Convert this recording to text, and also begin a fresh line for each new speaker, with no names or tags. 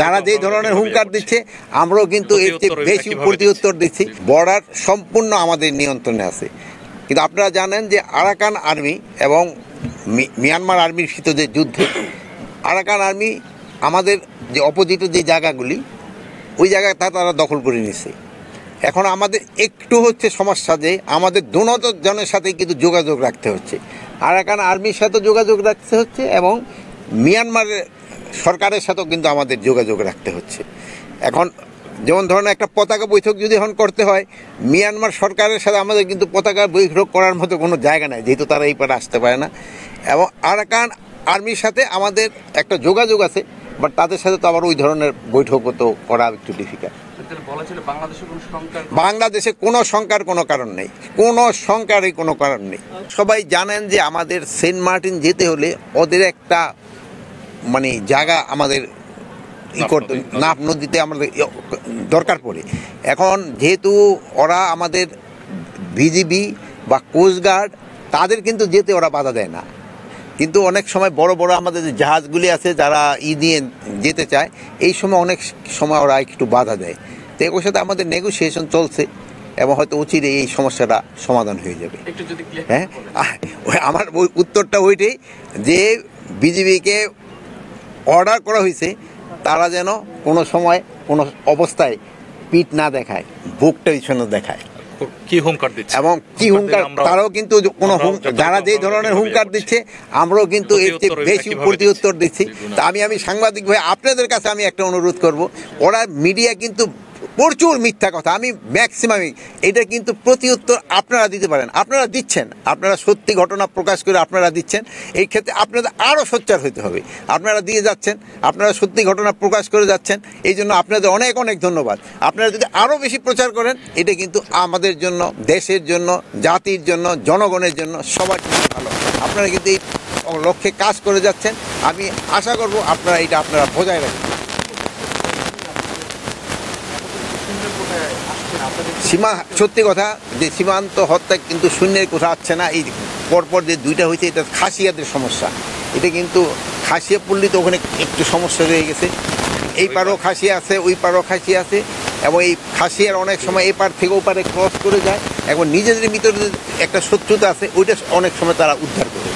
যারা যেই ধরনের হুঙ্কার দিচ্ছে আমরাও কিন্তু এর চেয়ে বেশি প্রতিউত্তর দিচ্ছি। বর্ডার সম্পূর্ণ আমাদের নিয়ন্ত্রণে আছে, কিন্তু আপনারা জানেন যে আরাকান আর্মি এবং মিয়ানমার আর্মির সাথে যে যুদ্ধে আরাকান আর্মি আমাদের যে অপোজিটের যে জায়গাগুলি ওই জায়গাটা তারা দখল করে নিচ্ছে। এখন আমাদের একটু হচ্ছে সমস্যা যে আমাদের জনের সাথে কিন্তু যোগাযোগ রাখতে হচ্ছে, আরাকান আর্মির সাথে যোগাযোগ রাখতে হচ্ছে এবং মিয়ানমারের সরকারের সাথেও কিন্তু আমাদের যোগাযোগ রাখতে হচ্ছে। এখন যেমন ধরুন একটা পতাকা বৈঠক যদি এখন করতে হয়, মিয়ানমার সরকারের সাথে আমাদের কিন্তু পতাকা বৈঠক করার মতো কোনো জায়গা নাই, যেহেতু তারা এই পারে আসতে পারে না। এবং আরাকান আর্মির সাথে আমাদের একটা যোগাযোগ আছে, বাট তাদের সাথে তো আবার ওই ধরনের বৈঠকও তো করা একটু ডিফিকাল্ট। বাংলাদেশে কোনো শঙ্কার কোনো কারণ নেই, কোনো শঙ্কারই কোনো কারণ নেই। সবাই জানেন যে আমাদের সেন্ট মার্টিন যেতে হলে ওদের একটা মানে জায়গা আমাদের নাফ নদীতে আমাদের দরকার পড়ে। এখন যেহেতু ওরা আমাদের বিজিবি বা কোস্টগার্ড তাদের কিন্তু যেতে ওরা বাধা দেয় না, কিন্তু অনেক সময় বড় বড় আমাদের যে জাহাজগুলি আছে যারা নিয়ে যেতে চায় এই সময় অনেক সময় ওরা একটু বাধা দেয়। তো ওর সাথে আমাদের নেগোসিয়েশন চলছে এবং হয়তো অচিরে এই সমস্যাটা সমাধান হয়ে যাবে। হ্যাঁ, আমার ওই উত্তরটা ওইটাই যে বিজিবিকে অর্ডার করা হয়েছে তারা যেন কোনো সময় কোনো অবস্থায় পিঠ না দেখায়, বুকটা পিছনে দেখায়।
কি হুঙ্কার দিচ্ছে
এবং কি হুঙ্কার তারাও কিন্তু কোনো যারা যেই ধরনের হুঙ্কার দিচ্ছে আমরাও কিন্তু এর চেয়ে বেশি প্রতিউত্তর দিচ্ছি। তা আমি সাংবাদিক ভাই আপনাদের কাছে আমি একটা অনুরোধ করব, ওরা মিডিয়া কিন্তু প্রচুর মিথ্যা কথা, আমি ম্যাক্সিমামই এটা কিন্তু প্রতিউত্তর আপনারা দিতে পারেন, আপনারা দিচ্ছেন, আপনারা সত্যি ঘটনা প্রকাশ করে আপনারা দিচ্ছেন। এই ক্ষেত্রে আপনাদের আরও সোচ্চার হতে হবে, আপনারা দিয়ে যাচ্ছেন, আপনারা সত্যি ঘটনা প্রকাশ করে যাচ্ছেন, এই জন্য আপনাদের অনেক অনেক ধন্যবাদ। আপনারা যদি আরও বেশি প্রচার করেন এটা কিন্তু আমাদের জন্য, দেশের জন্য, জাতির জন্য, জনগণের জন্য সবার জন্য ভালো। আপনারা কিন্তু এই লক্ষ্যে কাজ করে যাচ্ছেন, আমি আশা করব আপনারা এটা আপনারা বজায় রাখবেন। সীমা সত্যি কথা যে সীমান্ত হত্যা কিন্তু শূন্যের কোথা আসছে না। এই পরপর যে দুইটা হয়েছে এটা খাসিয়াদের সমস্যা, এটা কিন্তু খাসিয়া পড়লে তো ওখানে একটু সমস্যা রয়ে গেছে। এই পারও খাসিয়া আছে, ওই পারও খাসিয়া আছে এবং এই খাসিয়ার অনেক সময় এই পার থেকে ও পারে ক্রস করে যায় এবং নিজেদের ভিতরে একটা শত্রুতা আছে, ওইটা অনেক সময় তারা উদ্ধার করে।